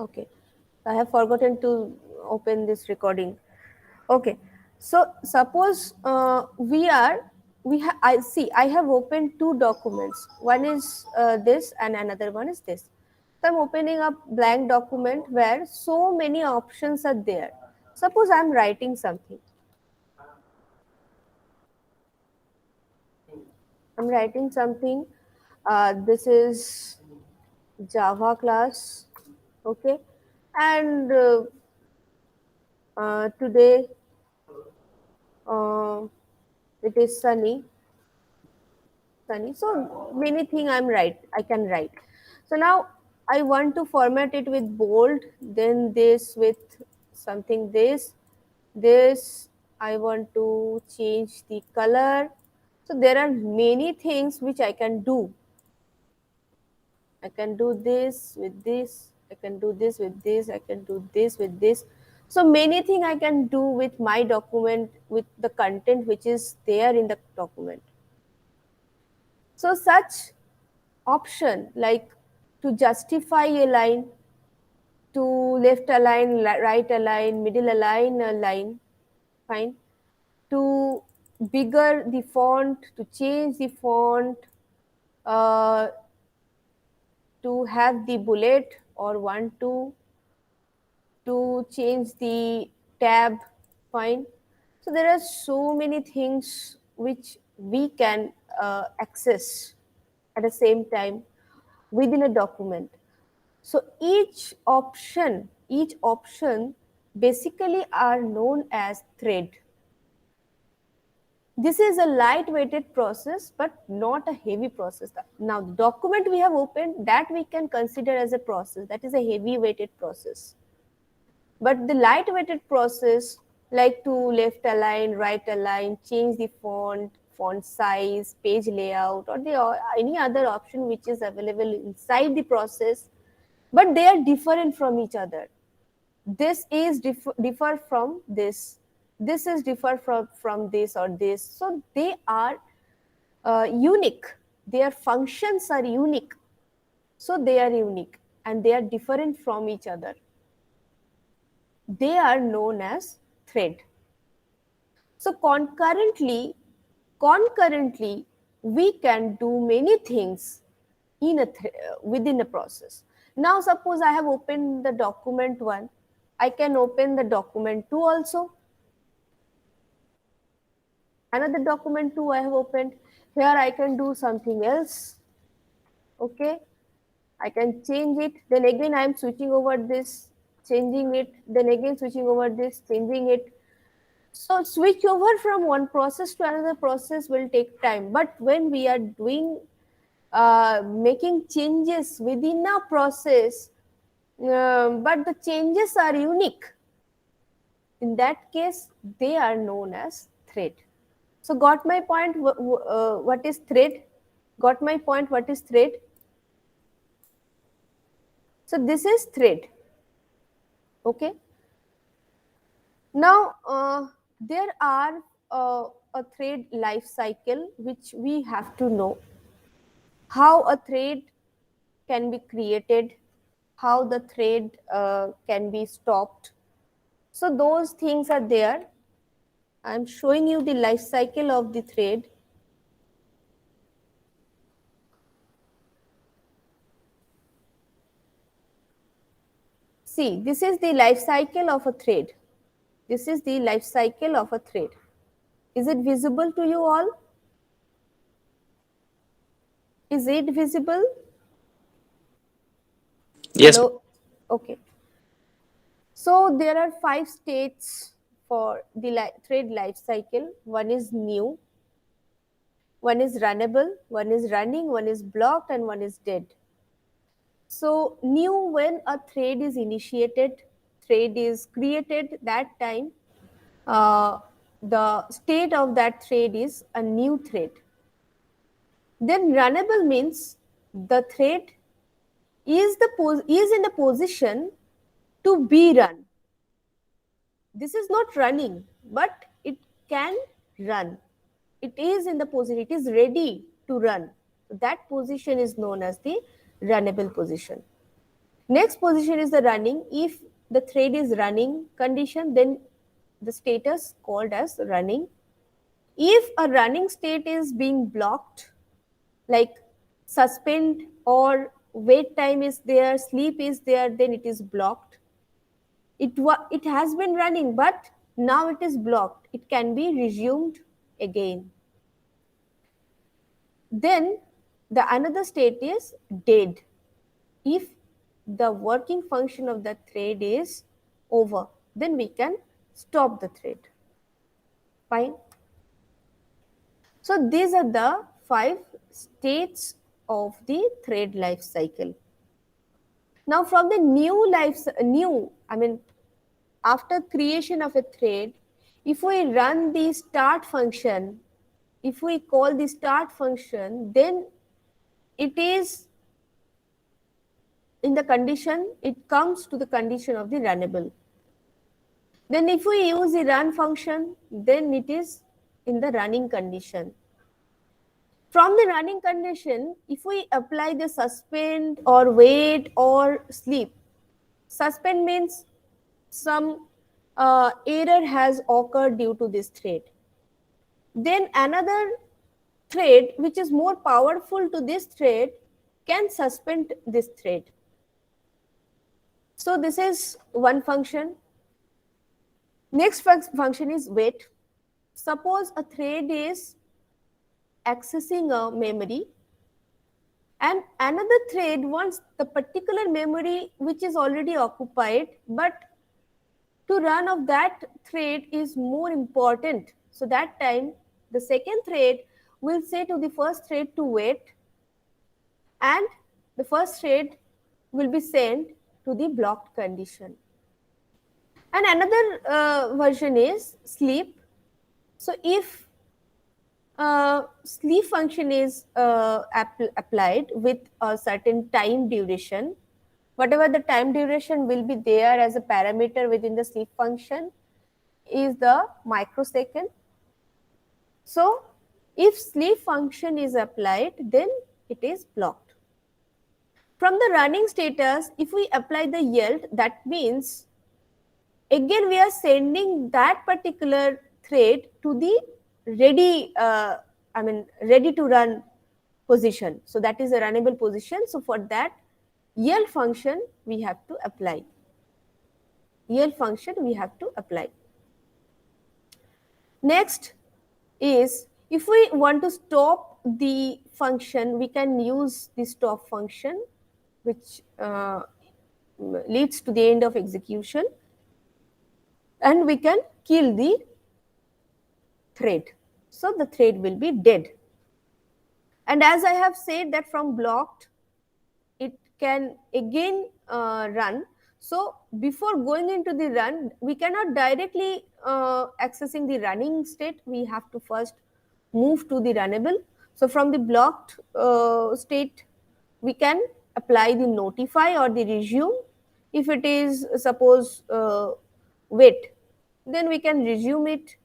Okay, I have forgotten to open this recording. Okay, so suppose I have opened two documents. One is this and another one is this. So I'm opening a blank document where so many options are there. Suppose I'm writing something. I'm writing something. This is Java class. Okay, and today uh, it is sunny. So many thing I can write. So now I want to format it with bold, then this with something this I want to change the color. So there are many things which I can do. I can do this with this, I can do this with this, I can do this with this. So many things I can do with my document, with the content which is there in the document. So such option like to justify a line, to left align, right align, middle align a line, fine. To bigger the font, to change the font, uh, to have the bullet or want to change the tab, fine. So there are so many things which we can access at the same time within a document. So each option basically are known as thread. This is a light-weighted process, but not a heavy process. Now, the document we have opened, that we can consider as a process. That is a heavy-weighted process. But the light-weighted process, like to left align, right align, change the font size, page layout, or any other option which is available inside the process, but they are different from each other. This is differ from this is differ from this or this. So they are unique, their functions are unique, so they are unique and they are different from each other. They are known as thread. So concurrently we can do many things within a process. Now suppose I have opened the document 1, I can open the document 2 also. Another document 2 I have opened. Here I can do something else. Okay, I can change it. Then again I am switching over this, changing it. Then again switching over this, changing it. So switch over from one process to another process will take time. But when we are doing making changes within a process, but the changes are unique, in that case they are known as thread. So got my point? What is thread? Got my point? What is thread? So this is thread. Okay. Now there are a thread life cycle which we have to know. How a thread can be created, how the thread can be stopped. So those things are there. I'm showing you the life cycle of the thread. See, this is the life cycle of a thread. This is the life cycle of a thread. Is it visible to you all? Is it visible? Yes. Hello? Okay. So there are 5 states for the thread life cycle. One is new, one is runnable, one is running, one is blocked, and one is dead. So new, when a thread is initiated, thread is created, that time the state of that thread is a new thread. Then runnable means the thread is in the position to be run. This is not running, but it can run. It is in the position, it is ready to run. So that position is known as the runnable position. Next position is the running. If the thread is running condition, then the status called as running. If a running state is being blocked, like suspend or wait time is there, sleep is there, then it is blocked. It has been running, but now it is blocked. It can be resumed again. Then the another state is dead. If the working function of the thread is over, then we can stop the thread. Fine. So these are the 5 states of the thread life cycle. Now from the after creation of a thread, if we run the start function, if we call the start function, then it is in the condition, it comes to the condition of the runnable. Then if we use the run function, then it is in the running condition. From the running condition, if we apply the suspend or wait or sleep, suspend means some error has occurred due to this thread. Then another thread which is more powerful to this thread can suspend this thread. So this is one function. Next function is wait. Suppose a thread is accessing a memory and another thread wants the particular memory which is already occupied, but to run of that thread is more important. So that time the second thread will say to the first thread to wait, and the first thread will be sent to the blocked condition. And another version is sleep. So if sleep function is applied with a certain time duration, whatever the time duration will be there as a parameter within the sleep function is the microsecond. So if sleep function is applied, then it is blocked. From the running status, if we apply the yield, that means again we are sending that particular thread to the ready ready to run position. So that is a runnable position. So for that yield function we have to apply. Yield function we have to apply. Next is, if we want to stop the function, we can use the stop function, which leads to the end of execution, and we can kill the thread. So the thread will be dead. And as I have said that from blocked, it can again run. So before going into the run, we cannot directly accessing the running state. We have to first move to the runnable. So from the blocked state, we can apply the notify or the resume. If it is suppose wait, then we can resume it,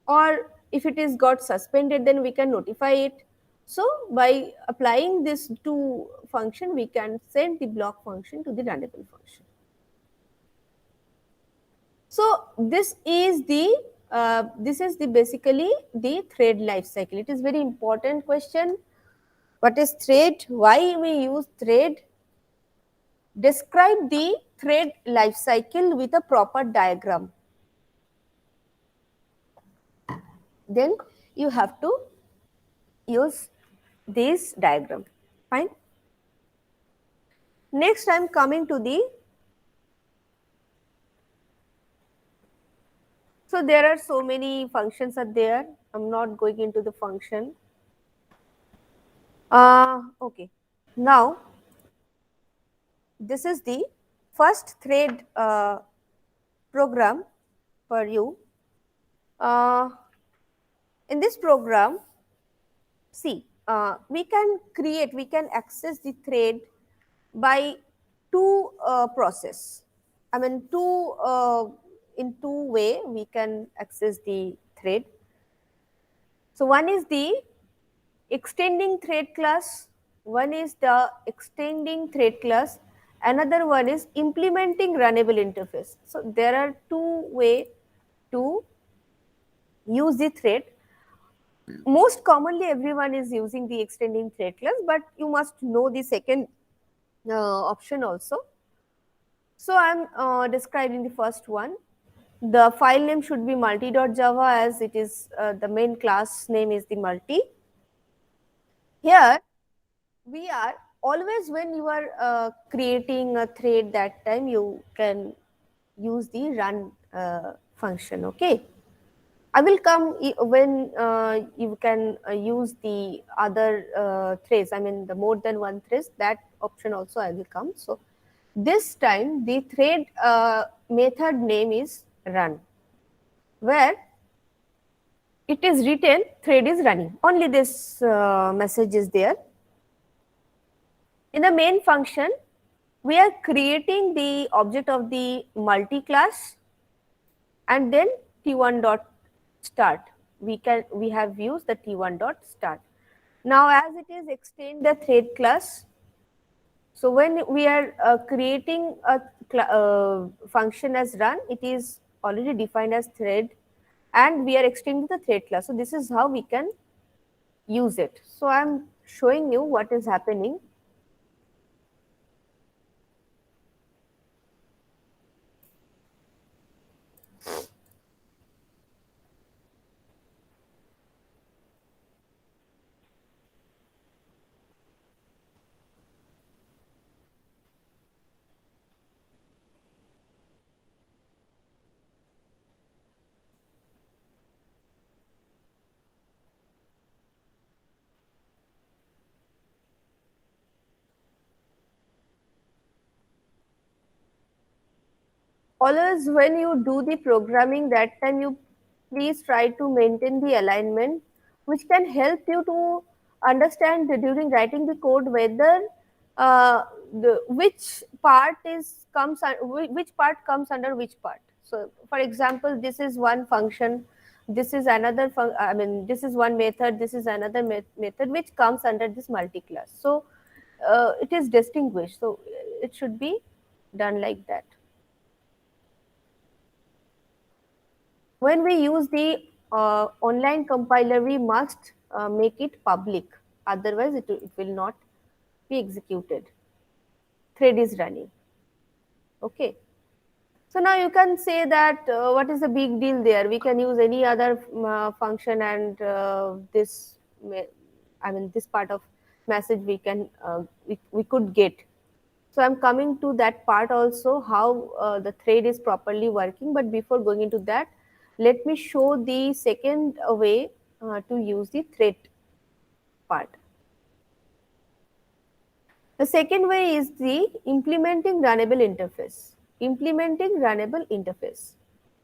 or if it is got suspended, then we can notify it. So by applying this two function, we can send the block function to the runnable function. So this is the basically the thread life cycle. It is very important question. What is thread? Why we use thread? Describe the thread life cycle with a proper diagram. Then you have to use this diagram. Fine. Next, I am coming to the, so there are so many functions are there. I'm not going into the function. Okay. Now, this is the first thread program for you. In this program, see, we can access the thread by two process. In two way we can access the thread. So one is the extending thread class. One is the extending thread class, Another one is implementing runnable interface. So there are two way to use the thread. Most commonly, everyone is using the extending thread class, but you must know the second option also. So I'm describing the first one. The file name should be multi.java, as it is the main class name is the multi. Here we are always, when you are creating a thread, that time you can use the run function. Okay, I will come when you can use the other threads. I mean, the more than one threads, that option also I will come. So this time the thread method name is run, where it is written thread is running. Only this message is there. In the main function, we are creating the object of the multi class, and then t1 dot start. We have used the t1 dot start. Now, as it is extend the thread class, so when we are creating a function as run, it is already defined as thread, and we are extending the thread class. So this is how we can use it. So I'm showing you what is happening. Always when you do the programming, that time you please try to maintain the alignment, which can help you to understand during writing the code whether which part is which part comes under which part. So for example, this is one function, this is another I mean, this is one method, this is another method which comes under this multi class. So it is distinguished, so it should be done like that. When we use the online compiler, we must make it public, otherwise it will not be executed. Thread is running. Okay, so now you can say that what is the big deal there? We can use any other function, and this I mean, this part of message we can we could get. So I'm coming to that part also, how the thread is properly working. But before going into that, let me show the second way to use the thread part. The second way is the implementing runnable interface. Implementing runnable interface.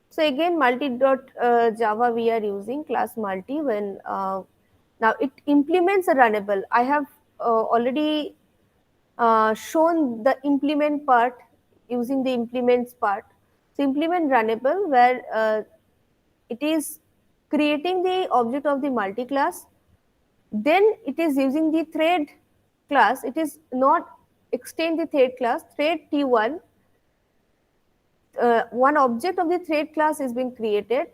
So again, multi.java we are using class multi when now it implements a runnable. I have already shown the implement part using the implements part. So implement runnable, where it is creating the object of the multi class, then it is using the thread class. It is not extend the thread class. Thread t1, one object of the thread class is being created,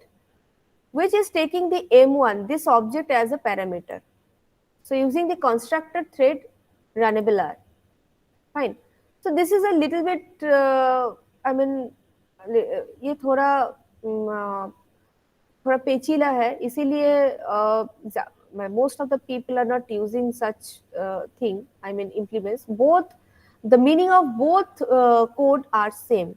which is taking the m1, this object, as a parameter. So using the constructor thread runnable r. Fine. So this is a little bit I mean, ये थोड़ा थोड़ा पेचीला है, इसीलिए most of the people are not using such thing. I mean, implements both, the meaning of both code are same.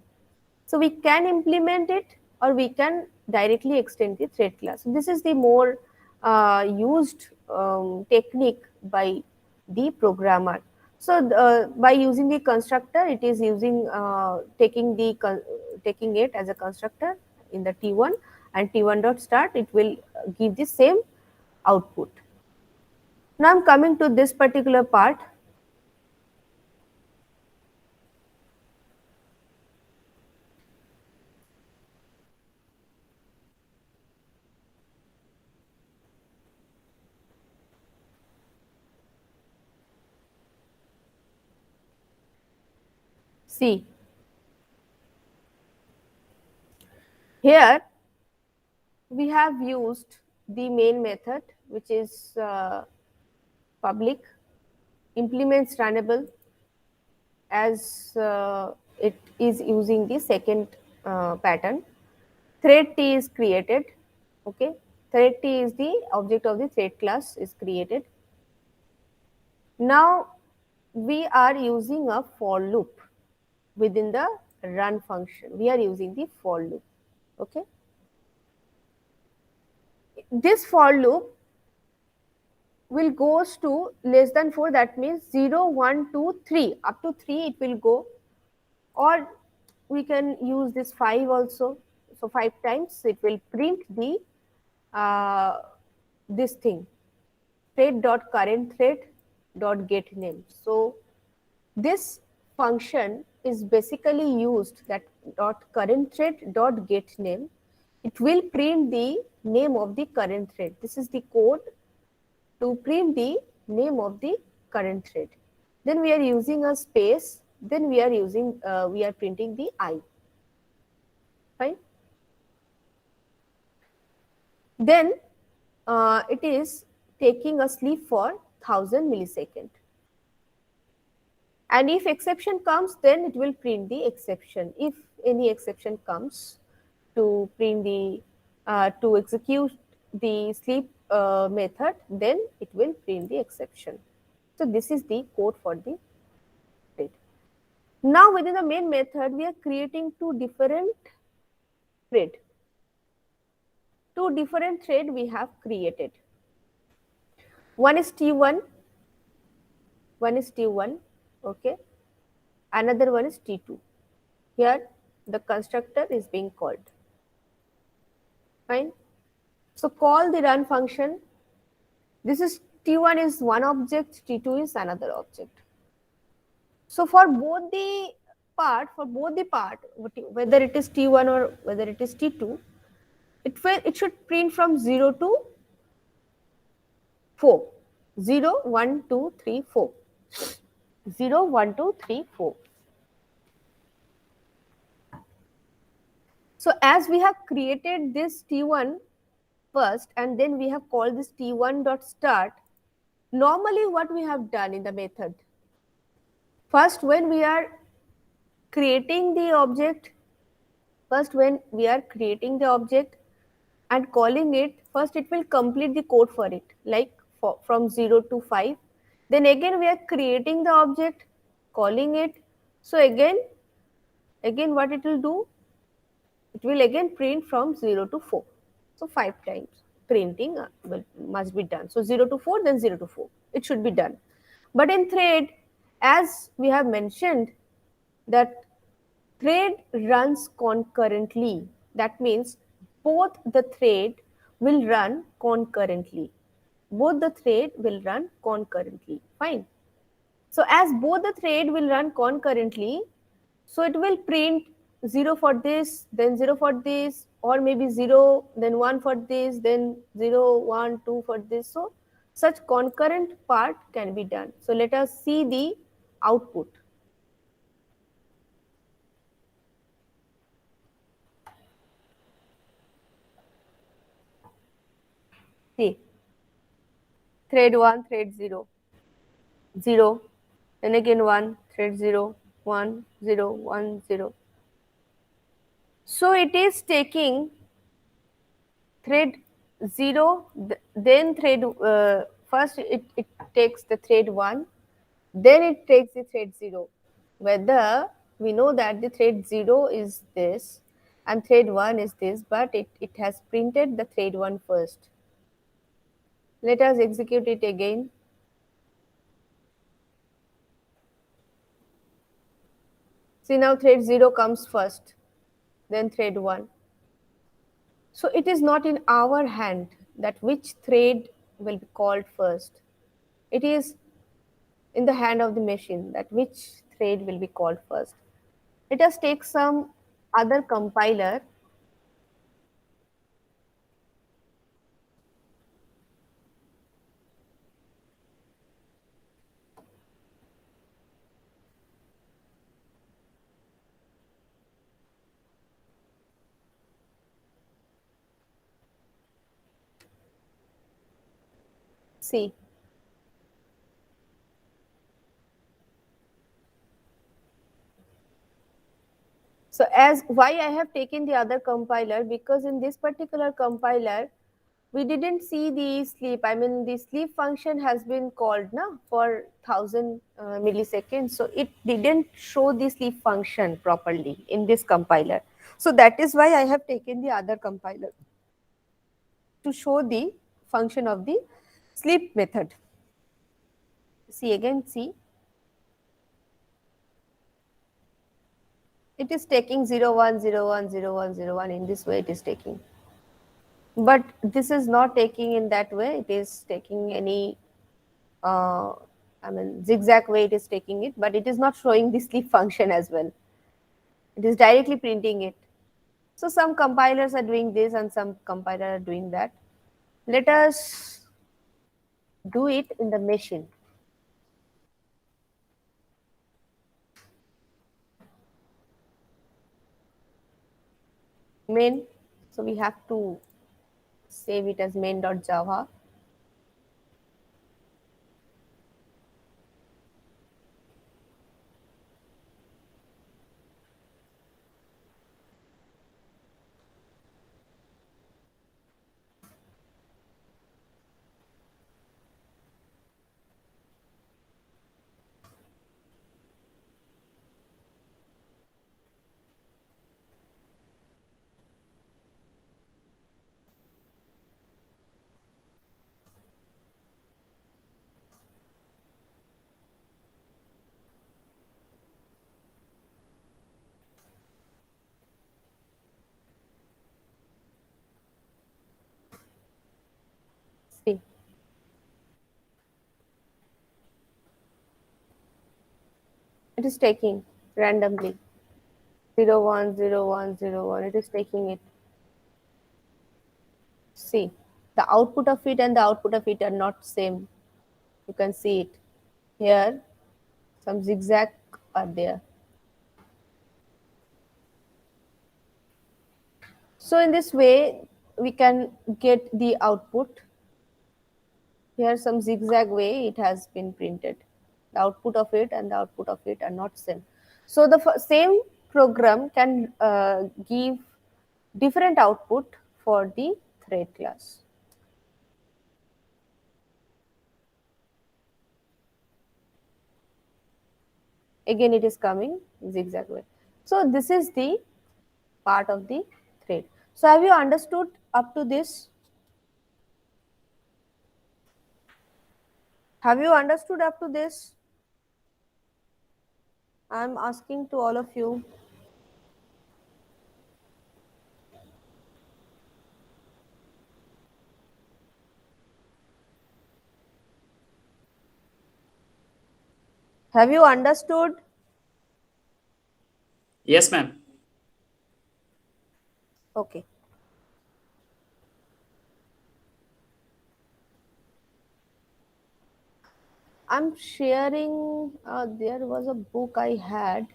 So we can implement it, or we can directly extend the thread class. So this is the more used technique by the programmer. So by using the constructor, it is using taking it as a constructor in the t1, and t1 dot start, it will give the same output. Now I'm coming to this particular part. See, here we have used the main method, which is public, implements runnable, as it is using the second pattern. Thread T is created. Okay, thread T is the object of the thread class is created. Now we are using a for loop within the run function. We are using the for loop. Okay, this for loop will goes to less than 4, that means 0 1 2 3, up to 3 it will go, or we can use this 5 also. So 5 times it will print the uh, this thing, thread dot current thread dot get name. So this function is basically used, that dot current thread dot get name. It will print the name of the current thread. This is the code to print the name of the current thread. Then we are using a space. Then we are printing the I. Fine. Then it is taking a sleep for 1000 millisecond. And if exception comes, then it will print the exception. If any exception comes to print the to execute the sleep method, then it will print the exception. So this is the code for the thread. Now within the main method, we are creating two different thread. Two different thread we have created. One is T1, one is T1, okay. Another one is T2. Here the constructor is being called. Fine. So call the run function. This is T1 is one object, T2 is another object. So for both the part, whether it is T1 or whether it is T2, it should print from 0 to 4. 0, 1, 2, 3, 4. 0, 1, 2, 3, 4. So as we have created this T1 first and then we have called this T1 dot start, normally what we have done in the method, first when we are creating the object, and calling it, first it will complete the code for it, like from 0 to 5. Then again we are creating the object, calling it. So again what it will do, it will again print from 0 to 4. So 5 times printing must be done. So 0 to 4, then 0 to 4. It should be done. But in thread, as we have mentioned, that thread runs concurrently. That means both the thread will run concurrently. Both the thread will run concurrently. Fine. So as both the thread will run concurrently, so it will print 0 for this, then 0 for this, or maybe 0, then 1 for this, then 0, 1, 2 for this. So such concurrent part can be done. So let us see the output. See, thread 1, thread 0, 0, then again 1, thread 0, 1, 0, 1, 0. So it is taking thread 0, then thread, first it takes the thread 1, then it takes the thread 0. Whether we know that the thread 0 is this and thread 1 is this, but it has printed the thread 1 first. Let us execute it again. See, now thread 0 comes first, then thread 1. So it is not in our hand that which thread will be called first. It is in the hand of the machine that which thread will be called first. Let us take some other compiler. See. So as why I have taken the other compiler, because in this particular compiler we didn't see the sleep. I mean the sleep function has been called now for 1000 milliseconds, so it didn't show the sleep function properly in this compiler. So that is why I have taken the other compiler to show the function of the sleep method. See again, see, it is taking 0 1 0 1 0 1 0 1 in this way it is taking. But this is not taking in that way, it is taking any uh, I mean zigzag way it is taking it, but it is not showing the sleep function as well. It is directly printing it. So some compilers are doing this and some compiler are doing that. Let us do it in the machine. Main, so we have to save it as main.java. See, it is taking randomly 0 1 0 1 0 1. It is taking it. See, the output of it and the output of it are not same. You can see it here. Some zigzag are there. So in this way, we can get the output. Here some zigzag way it has been printed. The output of it and the output of it are not same. So the same program can give different output for the thread class. Again it is coming zigzag way. So this is the part of the thread. So have you understood up to this? Have you understood up to this? I am asking to all of you. Have you understood? Yes, ma'am. Okay. I'm sharing. There was a book I had.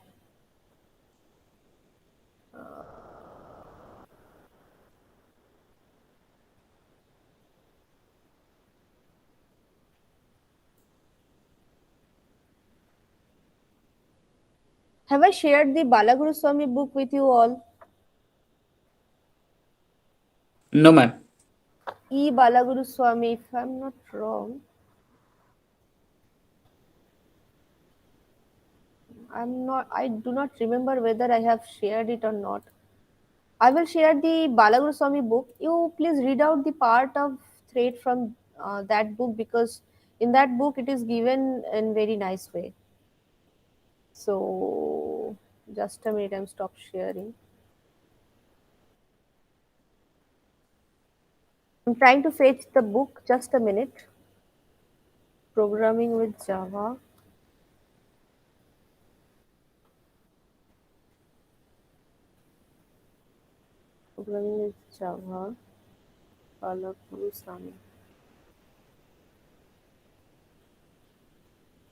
Have I shared the Balaguru Swami book with you all? No, ma'am. E. Balaguru Swami, if I'm not wrong. I'm not. I do not remember whether I have shared it or not. I will share the Balaguru Swami book. You please read out the part of thread from that book, because in that book it is given in very nice way. So just a minute, I'm stop sharing. I'm trying to fetch the book. Just a minute. Programming with Java. Programming with Java. Balaguru Swami.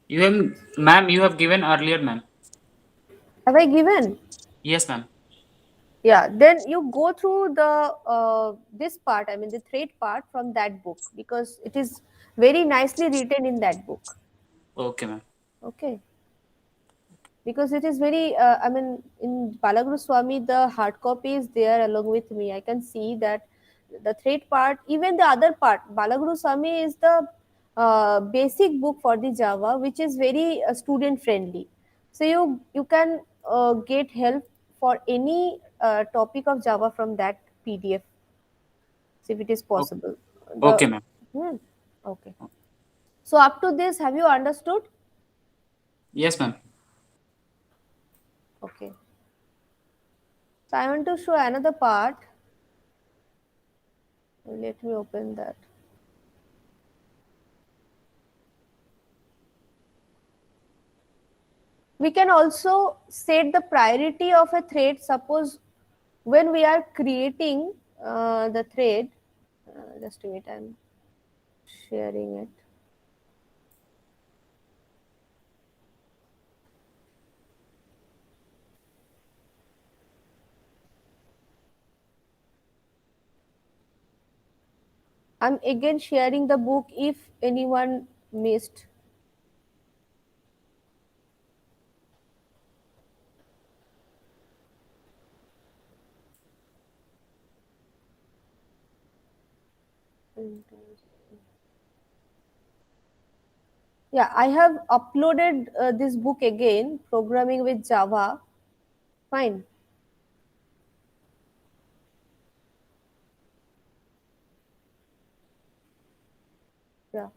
You have, ma'am, you have given earlier, ma'am. Have I given? Yes, ma'am. Yeah, then you go through the this part, I mean the thread part from that book, because it is very nicely written in that book. Okay, ma'am. Okay, because it is very I mean, in Balaguru Swami the hard copy is there along with me. I can see that the thread part, even the other part, Balaguru Swami is the basic book for the Java, which is very student friendly. So you can get help for any topic of Java from that PDF, so if it is O- possible. The Okay, ma'am. hmm, okay. So up to this, have you understood? Yes, ma'am. Okay. So I want to show another part. Let me open that. We can also set the priority of a thread. Suppose when we are creating the thread, just a minute, I'm sharing it. I'm again sharing the book if anyone missed. Yeah, I have uploaded this book again, Programming with Java. Fine. Yeah.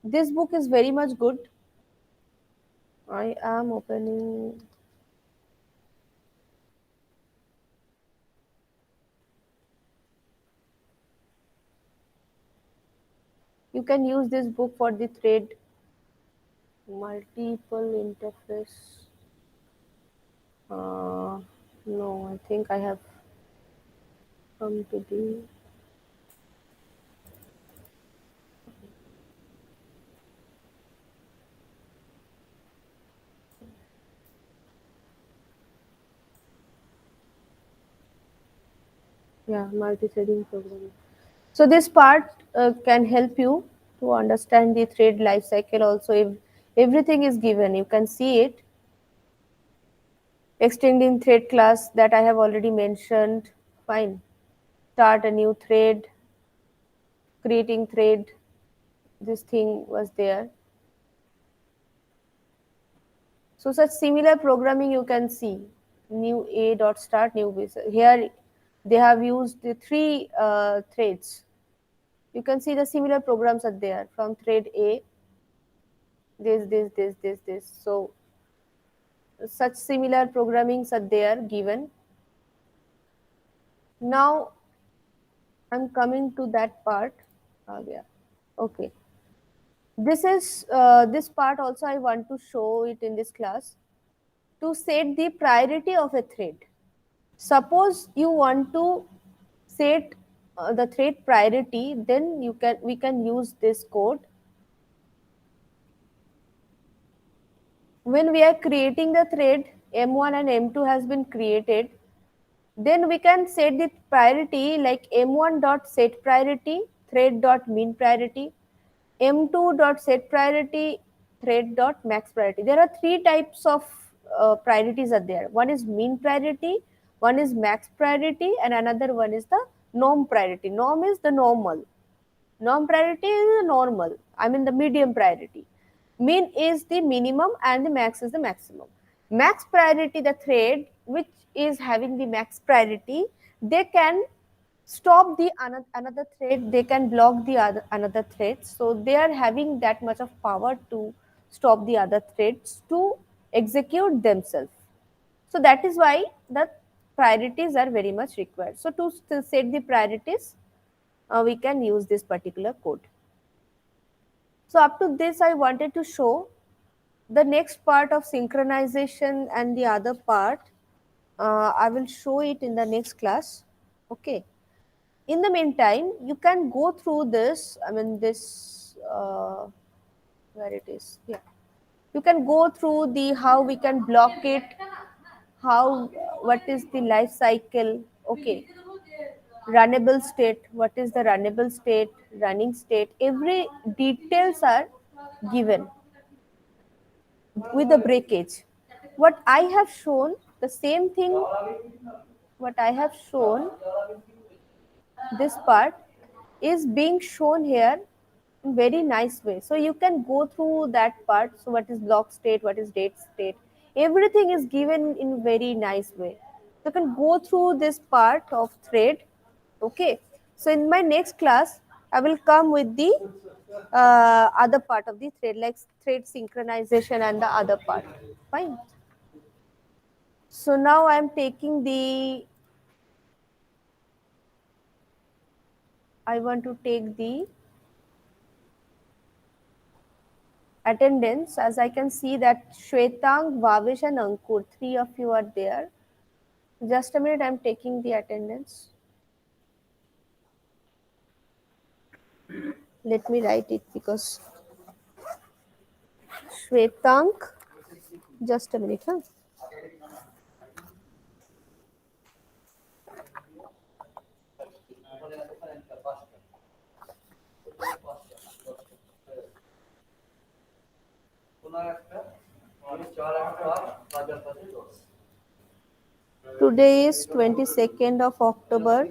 This book is very much good. I am opening. You can use this book for the thread multiple interface. Uh, no, I think I have come to the. Yeah, multi-threading programming. So this part can help you to understand the thread life cycle. Also, if everything is given, you can see it. Extending thread class that I have already mentioned. Fine. Start a new thread. Creating thread. This thing was there. So such similar programming you can see. New A dot start new B. So here they have used the three threads. You can see the similar programs are there from thread A. This. So such similar programmings are there given. Now I'm coming to that part. Yeah. Okay. This part also I want to show it in this class to set the priority of a thread. Suppose you want to set the thread priority, then we can use this code. When we are creating the thread, M1 and M2 has been created, then we can set the priority like M1 dot set priority thread dot min priority, M2 dot set priority thread dot max priority. There are three types of priorities are there. One is min priority, one is max priority, and another one is the norm priority. Norm is the normal. Norm priority is the normal. I mean the medium priority. Min is the minimum and the max is the maximum. Max priority, the thread which is having the max priority, they can stop the another thread, they can block the other another thread. So they are having that much of power to stop the other threads to execute themselves. So that is why the priorities are very much required. So to set the priorities, we can use this particular code. So up to this, I wanted to show the next part of synchronization and the other part. I will show it in the next class. Okay. In the meantime, you can go through this. I mean, this where it is. Yeah. You can go through the how we can block it, how what is the life cycle. Okay. runnable state, what is the runnable state, running state, every details are given with the breakage. What I have shown, the same thing, what I have shown, this part is being shown here in very nice way. So you can go through that part. So what is block state, what is date state, everything is given in very nice way. You can go through this part of thread. Okay. So in my next class, I will come with the other part of the thread, like thread synchronization and the other part. Fine. So now I am taking the, I want to take the attendance. As I can see that Shwetang, Bhavesh and Ankur, three of you are there. Just a minute, I'm taking the attendance. Let me write it because Shwetang, just a minute. Huh? Today is 22nd of October.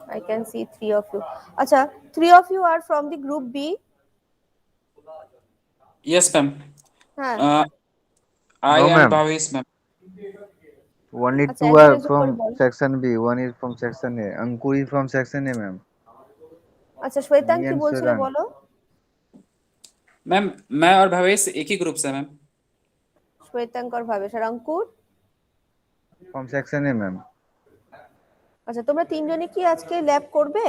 I can see three of you. Acha, three of you are from the group B. Yes, ma'am. Huh. I No, and ma'am. Bhavesh, ma'am. Only Acha, two are average upar from bol. section B. One is from section A. Ankur is from section A, ma'am. আচ্ছা Shwetang Me কি and বলছিল Swarang. বলো? Ma'am मैं और भवेश एक ही group से ma'am. Shwetank আর ভাবেশ আর Ankur? From section A, ma'am. আচ্ছা তোমরা তিনজনই কি আজকে ল্যাব করবে?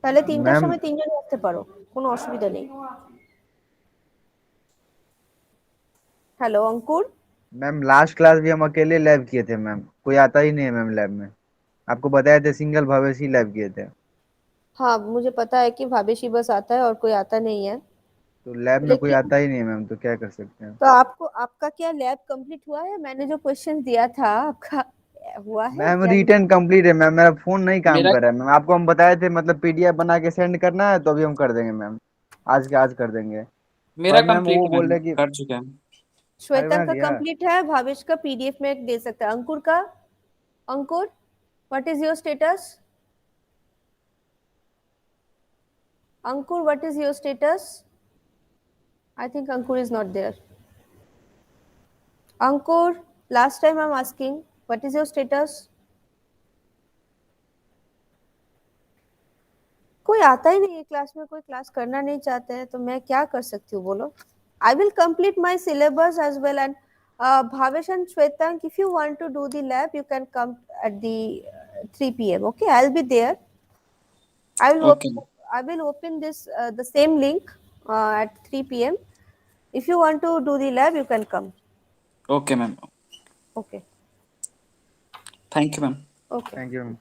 তাহলে 3টার मैम সময় তিনজনই আসতে পারো, কোনো অসুবিধা নেই। হ্যালো অঙ্কুর। मैम लास्ट क्लास भी हम अकेले लैब किए थे मैम, कोई आता ही नहीं है मैम लैब में। आपको बताए थे सिंगल भवेश ही लैब किए थे। हाँ मुझे पता है कि भावेश ही बस आता है और कोई आता नहीं है, तो लैब में कोई लेकिन आता ही नहीं है मैम, तो क्या कर सकते हैं। तो आपको, आपका क्या लैब कंप्लीट हुआ है? मैंने जो क्वेश्चन दिया था आपका हुआ है मैम क्या? रिटर्न कंप्लीट है मैम, मेरा फोन नहीं काम मेरा कर रहा है मैम। आपको हम बताए थे मतलब पीडीएफ बना के सेंड करना है, तो अभी हम कर देंगे मैम, आज के आज कर देंगे। मेरा पर मैम कंप्लीट वो है बोल मैम, रहे कि कर चुके हैं। अरे श्वेता बना का दिया। कंप्लीट है, भावेश का पीडीएफ में दे सकता है, अंकुर का? Ankur what is your status? Ankur what is your status? I think Ankur is not there. Ankur, last time I'm asking, what is your status? कोई आता ही नहीं है क्लास में, कोई क्लास करना नहीं चाहते हैं, तो मैं क्या कर सकती हूँ बोलो? I will complete my syllabus as well, and Bhavesh and Shwetank, if you want to do the lab, you can come at the 3 p.m. Okay, I'll be there. I will okay I will open this the same link at 3 p.m. If you want to do the lab, you can come. Okay ma'am, Okay. Thank you ma'am. Okay. Thank you ma'am.